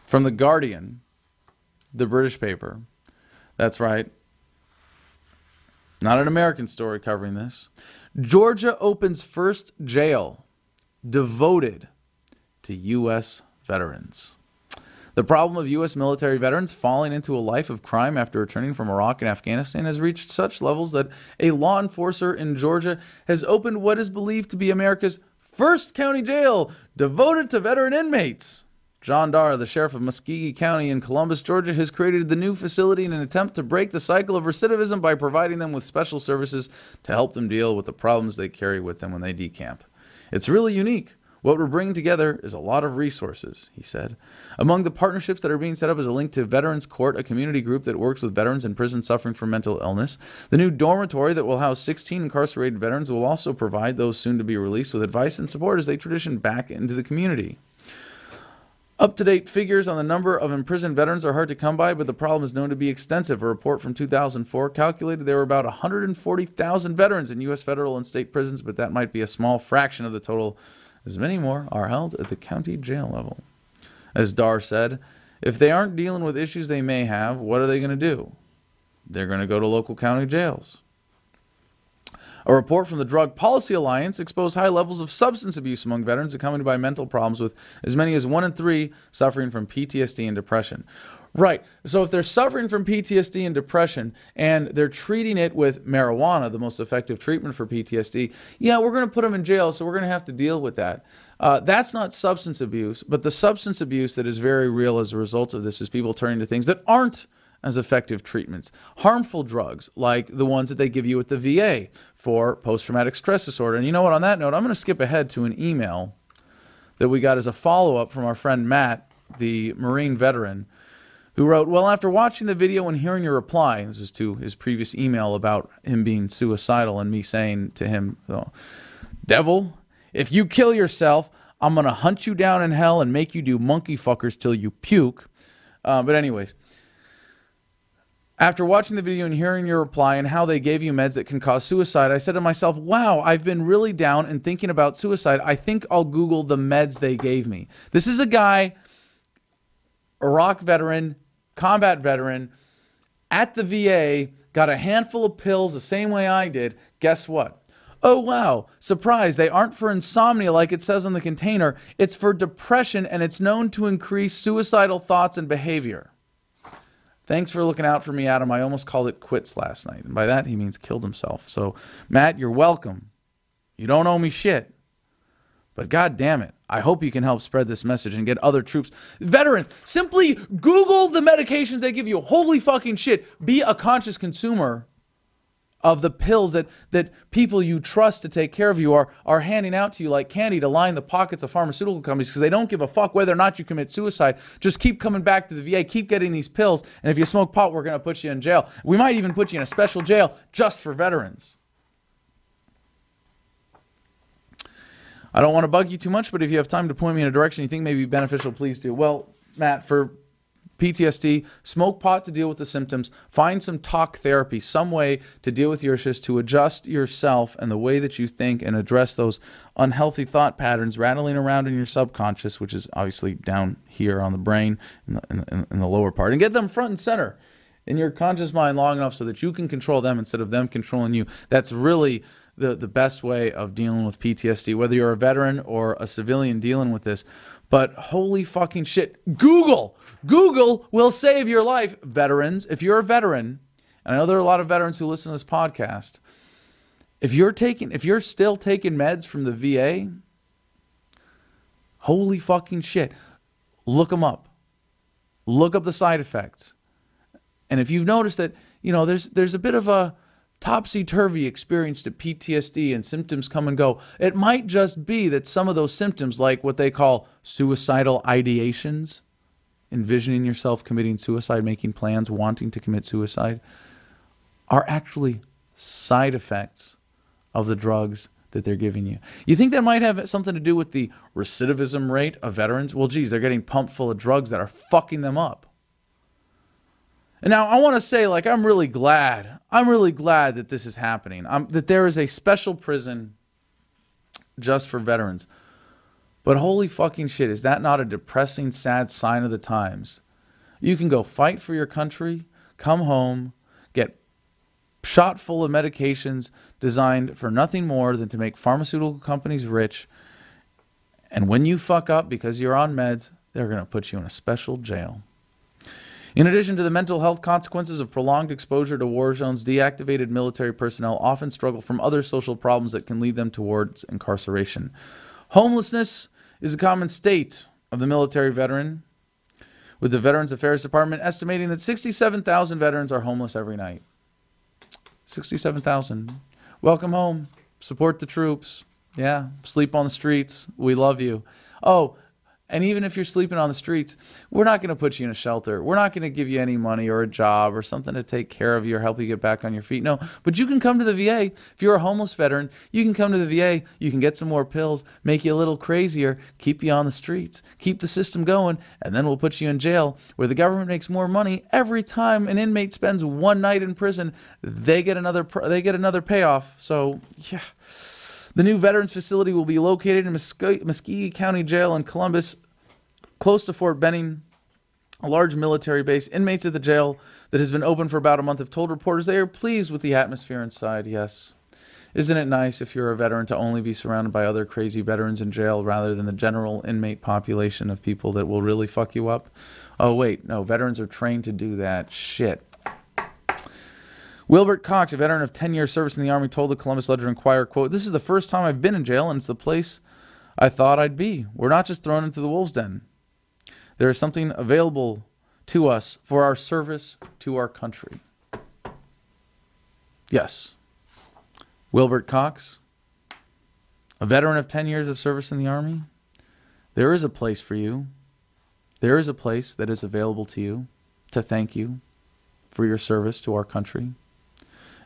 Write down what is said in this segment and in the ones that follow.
From The Guardian, the British paper. That's right. Not an American story covering this. Georgia opens first jail devoted to U.S. veterans. The problem of U.S. military veterans falling into a life of crime after returning from Iraq and Afghanistan has reached such levels that a law enforcer in Georgia has opened what is believed to be America's first county jail devoted to veteran inmates. John Darr, the sheriff of Muskogee County in Columbus, Georgia, has created the new facility in an attempt to break the cycle of recidivism by providing them with special services to help them deal with the problems they carry with them when they decamp. It's really unique. What we're bringing together is a lot of resources, he said. Among the partnerships that are being set up is a link to Veterans Court, a community group that works with veterans in prison suffering from mental illness. The new dormitory that will house 16 incarcerated veterans will also provide those soon to be released with advice and support as they transition back into the community. Up-to-date figures on the number of imprisoned veterans are hard to come by, but the problem is known to be extensive. A report from 2004 calculated there were about 140,000 veterans in U.S. federal and state prisons, but that might be a small fraction of the total, as many more are held at the county jail level. As Darr said, if they aren't dealing with issues they may have, what are they going to do? They're going to go to local county jails. A report from the Drug Policy Alliance exposed high levels of substance abuse among veterans accompanied by mental problems, with as many as 1 in 3 suffering from PTSD and depression. Right. So if they're suffering from PTSD and depression and they're treating it with marijuana, the most effective treatment for PTSD, yeah, we're going to put them in jail, so we're going to have to deal with that. That's not substance abuse, but the substance abuse that is very real as a result of this is people turning to things that aren't as effective treatments. Harmful drugs, like the ones that they give you at the VA for post-traumatic stress disorder. And you know what, on that note, I'm going to skip ahead to an email that we got as a follow-up from our friend Matt, the Marine veteran, who wrote, well, after watching the video and hearing your reply, this is to his previous email about him being suicidal and me saying to him, oh, devil, if you kill yourself, I'm going to hunt you down in hell and make you do monkey fuckers till you puke. But anyways, after watching the video and hearing your reply and how they gave you meds that can cause suicide, I said to myself, wow, I've been really down and thinking about suicide. I think I'll Google the meds they gave me. This is a guy, Iraq veteran, combat veteran, at the VA, got a handful of pills the same way I did. Guess what? Oh, wow, surprise, they aren't for insomnia like it says on the container. It's for depression, and it's known to increase suicidal thoughts and behavior. Thanks for looking out for me, Adam. I almost called it quits last night. And by that, he means killed himself. So, Matt, you're welcome. You don't owe me shit. But God damn it, I hope you can help spread this message and get other troops. Veterans, simply Google the medications they give you. Holy fucking shit. Be a conscious consumer of the pills that people you trust to take care of you are handing out to you like candy to line the pockets of pharmaceutical companies because they don't give a fuck whether or not you commit suicide. Just keep coming back to the VA, keep getting these pills, and if you smoke pot, we're going to put you in jail. We might even put you in a special jail just for veterans. I don't want to bug you too much, but if you have time to point me in a direction you think may be beneficial, please do. Well, Matt, for PTSD, smoke pot to deal with the symptoms, find some talk therapy, some way to deal with your issues, to adjust yourself and the way that you think and address those unhealthy thought patterns rattling around in your subconscious, which is obviously down here on the brain in the lower part, and get them front and center in your conscious mind long enough so that you can control them instead of them controlling you. That's really the best way of dealing with PTSD, whether you're a veteran or a civilian dealing with this. But holy fucking shit, Google will save your life, veterans. If you're a veteran, and I know there are a lot of veterans who listen to this podcast, if you're still taking meds from the VA, holy fucking shit, look them up. Look up the side effects. And if you've noticed that, you know, there's a bit of a topsy-turvy experience to PTSD and symptoms come and go, it might just be that some of those symptoms, like what they call suicidal ideations, envisioning yourself committing suicide, making plans, wanting to commit suicide, are actually side effects of the drugs that they're giving you. You think that might have something to do with the recidivism rate of veterans? Well, geez, they're getting pumped full of drugs that are fucking them up. And now I want to say, like, I'm really glad that this is happening. That there is a special prison just for veterans. But holy fucking shit, is that not a depressing, sad sign of the times? You can go fight for your country, come home, get shot full of medications designed for nothing more than to make pharmaceutical companies rich. And when you fuck up because you're on meds, they're going to put you in a special jail. In addition to the mental health consequences of prolonged exposure to war zones, deactivated military personnel often struggle from other social problems that can lead them towards incarceration. Homelessness is a common state of the military veteran, with the Veterans Affairs Department estimating that 67,000 veterans are homeless every night. 67,000. Welcome home. Support the troops. Yeah, sleep on the streets. We love you. Oh, and even if you're sleeping on the streets, we're not going to put you in a shelter. We're not going to give you any money or a job or something to take care of you or help you get back on your feet. No, but you can come to the VA. If you're a homeless veteran, you can come to the VA. You can get some more pills, make you a little crazier, keep you on the streets, keep the system going, and then we'll put you in jail where the government makes more money every time an inmate spends one night in prison. They get another payoff. So, yeah. The new veterans facility will be located in Muscogee County Jail in Columbus, close to Fort Benning, a large military base. Inmates at the jail that has been open for about a month have told reporters they are pleased with the atmosphere inside. Yes. Isn't it nice if you're a veteran to only be surrounded by other crazy veterans in jail rather than the general inmate population of people that will really fuck you up? Oh, wait. No, veterans are trained to do that. Shit. Wilbert Cox, a veteran of 10 years service in the Army, told the Columbus Ledger-Inquirer, quote, "This is the first time I've been in jail, and it's the place I thought I'd be. We're not just thrown into the wolves' den. There is something available to us for our service to our country." Yes. Wilbert Cox, a veteran of 10 years of service in the Army, there is a place for you. There is a place that is available to you to thank you for your service to our country.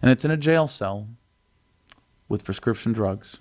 And it's in a jail cell with prescription drugs.